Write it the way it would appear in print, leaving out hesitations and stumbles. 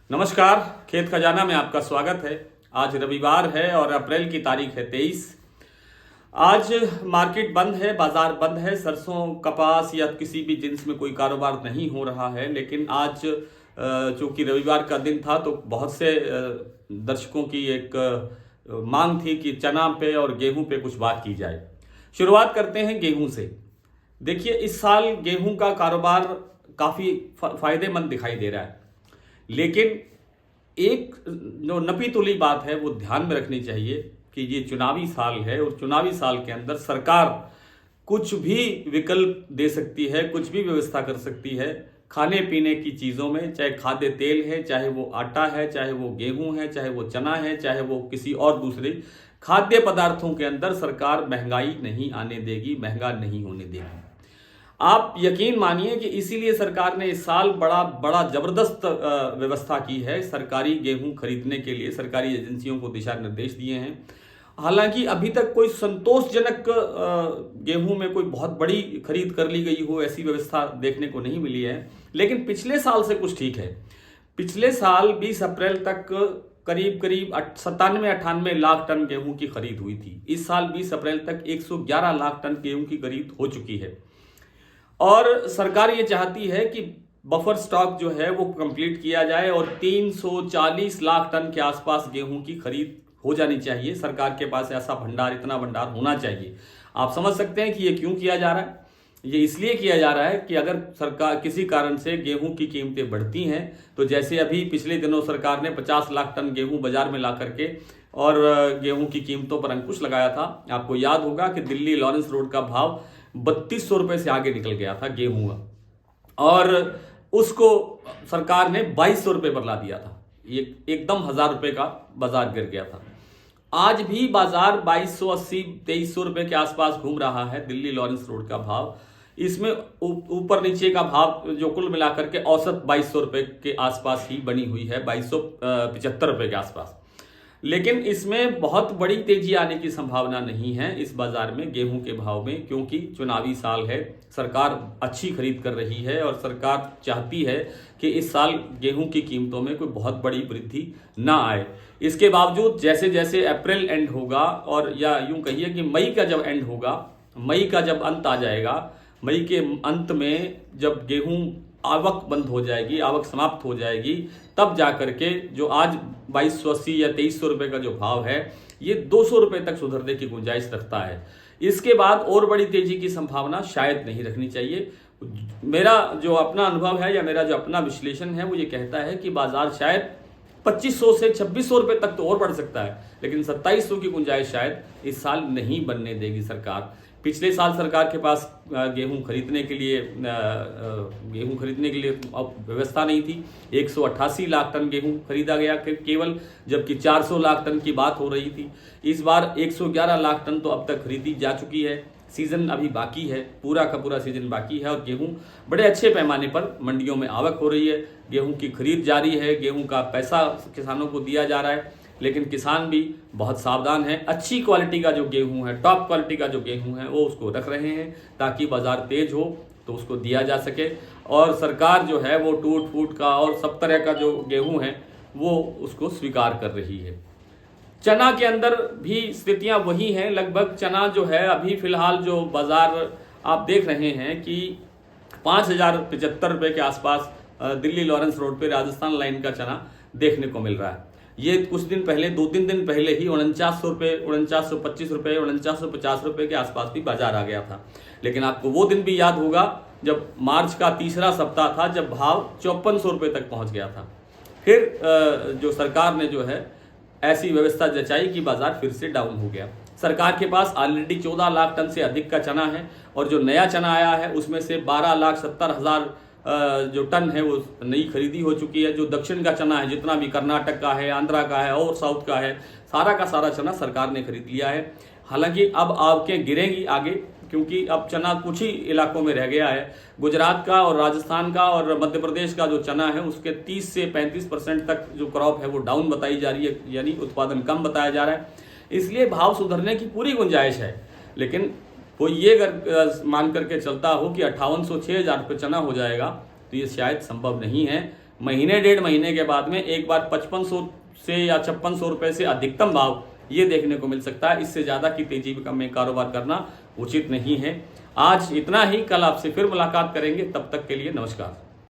नमस्कार, खेत खजाना में आपका स्वागत है। आज रविवार है और अप्रैल की तारीख है 23। आज मार्केट बंद है, बाजार बंद है। सरसों, कपास या किसी भी जिन्स में कोई कारोबार नहीं हो रहा है। लेकिन आज चूंकि रविवार का दिन था तो बहुत से दर्शकों की एक मांग थी कि चना पे और गेहूं पे कुछ बात की जाए। शुरुआत करते हैं गेहूं से। देखिए, इस साल गेहूं का कारोबार काफ़ी फायदेमंद दिखाई दे रहा है, लेकिन एक जो नपी तुली बात है वो ध्यान में रखनी चाहिए कि ये चुनावी साल है और चुनावी साल के अंदर सरकार कुछ भी विकल्प दे सकती है, कुछ भी व्यवस्था कर सकती है खाने पीने की चीज़ों में। चाहे खाद्य तेल है, चाहे वो आटा है, चाहे वो गेहूं है, चाहे वो चना है, चाहे वो किसी और दूसरे खाद्य पदार्थों के अंदर सरकार महंगाई नहीं आने देगी, महंगा नहीं होने देगी। आप यकीन मानिए कि इसीलिए सरकार ने इस साल बड़ा जबरदस्त व्यवस्था की है। सरकारी गेहूं खरीदने के लिए सरकारी एजेंसियों को दिशा निर्देश दिए हैं। हालांकि अभी तक कोई संतोषजनक गेहूं में कोई बहुत बड़ी खरीद कर ली गई हो, ऐसी व्यवस्था देखने को नहीं मिली है। लेकिन पिछले साल से कुछ ठीक है। पिछले साल 20 अप्रैल तक करीब 97-98 लाख टन गेहूं की खरीद हुई थी। इस साल 20 अप्रैल तक 111 लाख टन गेहूं की खरीद हो चुकी है और सरकार ये चाहती है कि बफर स्टॉक जो है वो कंप्लीट किया जाए और 340 लाख टन के आसपास गेहूं की खरीद हो जानी चाहिए। सरकार के पास ऐसा भंडार, इतना भंडार होना चाहिए। आप समझ सकते हैं कि ये क्यों किया जा रहा है। ये इसलिए किया जा रहा है कि अगर सरकार किसी कारण से गेहूं की कीमतें बढ़ती हैं तो जैसे अभी पिछले दिनों सरकार ने 50 लाख टन गेहूं बाजार में ला करके और गेहूं की कीमतों पर अंकुश लगाया था। आपको याद होगा कि दिल्ली लॉरेंस रोड का भाव 3200 रुपए से आगे निकल गया था गेहूं का, और उसको सरकार ने 2200 रुपए पर ला दिया था। ये एकदम 1000 रुपए का बाजार गिर गया था। आज भी बाजार 2280-2300 रुपए के आसपास घूम रहा है, दिल्ली लॉरेंस रोड का भाव। इसमें ऊपर नीचे का भाव जो कुल मिलाकर के औसत 2200 रुपए के आसपास ही बनी हुई है, 2275 रुपए के आसपास। लेकिन इसमें बहुत बड़ी तेजी आने की संभावना नहीं है इस बाजार में गेहूं के भाव में, क्योंकि चुनावी साल है। सरकार अच्छी खरीद कर रही है और सरकार चाहती है कि इस साल गेहूं की कीमतों में कोई बहुत बड़ी वृद्धि ना आए। इसके बावजूद जैसे जैसे अप्रैल एंड होगा, और या यूं कहिए कि मई का जब एंड होगा, मई का जब अंत आ जाएगा, मई के अंत में जब गेहूं आवक बंद हो जाएगी, आवक समाप्त हो जाएगी, तब जाकर के जो आज 2280 या 2300 रुपए का जो भाव है ये 200 रुपए तक सुधरने की गुंजाइश रखता है। इसके बाद और बड़ी तेजी की संभावना शायद नहीं रखनी चाहिए। मेरा जो अपना अनुभव है या मेरा जो अपना विश्लेषण है वो ये कहता है कि बाजार शायद 2500 से 2600 रुपए तक तो और बढ़ सकता है, लेकिन 2700 की गुंजाइश शायद इस साल नहीं बनने देगी सरकार। पिछले साल सरकार के पास गेहूं खरीदने के लिए व्यवस्था नहीं थी। 188 लाख टन गेहूं खरीदा गया केवल, जबकि 400 लाख टन की बात हो रही थी। इस बार 111 लाख टन तो अब तक खरीदी जा चुकी है। सीजन अभी बाकी है, पूरा का पूरा सीजन बाकी है और गेहूं बड़े अच्छे पैमाने पर मंडियों में आवक हो रही है। गेहूं की खरीद जारी है, गेहूं का पैसा किसानों को दिया जा रहा है, लेकिन किसान भी बहुत सावधान है। अच्छी क्वालिटी का जो गेहूं है, टॉप क्वालिटी का जो गेहूं है वो उसको रख रहे हैं ताकि बाजार तेज हो तो उसको दिया जा सके। और सरकार जो है वो टूट फूट का और सब तरह का जो गेहूं है वो उसको स्वीकार कर रही है। चना के अंदर भी स्थितियां वही हैं लगभग। चना जो है अभी फिलहाल जो बाजार आप देख रहे हैं कि 5075 रुपए के आसपास दिल्ली लॉरेंस रोड पे राजस्थान लाइन का चना देखने को मिल रहा है। ये कुछ दिन पहले, 2-3 दिन पहले ही 4900 रुपये, 4925 रुपये, 4950 रुपये के आसपास भी बाजार आ गया था। लेकिन आपको वो दिन भी याद होगा जब मार्च का तीसरा सप्ताह था, जब भाव 5400 रुपये तक पहुंच गया था। फिर जो सरकार ने जो है ऐसी व्यवस्था जचाई कि बाजार फिर से डाउन हो गया। सरकार के पास ऑलरेडी 14 लाख टन से अधिक का चना है और जो नया चना आया है उसमें से 12,70,000 जो टन है वो नई खरीदी हो चुकी है। जो दक्षिण का चना है, जितना भी कर्नाटक का है, आंध्रा का है और साउथ का है, सारा का सारा चना सरकार ने खरीद लिया है। हालांकि अब आवकें गिरेंगी आगे, क्योंकि अब चना कुछ ही इलाकों में रह गया है। गुजरात का और राजस्थान का और मध्य प्रदेश का जो चना है उसके 30 से 35% तक जो क्रॉप है वो डाउन बताई जा रही है, यानी उत्पादन कम बताया जा रहा है। इसलिए भाव सुधरने की पूरी गुंजाइश है। लेकिन वो ये अगर मान करके चलता हो कि 5800-6000 रुपये चना हो जाएगा तो ये शायद संभव नहीं है। महीने डेढ़ महीने के बाद में एक बार 5500 से या 5600 रुपये से अधिकतम भाव ये देखने को मिल सकता है। इससे ज़्यादा की तेजी में कारोबार करना उचित नहीं है। आज इतना ही, कल आपसे फिर मुलाकात करेंगे, तब तक के लिए नमस्कार।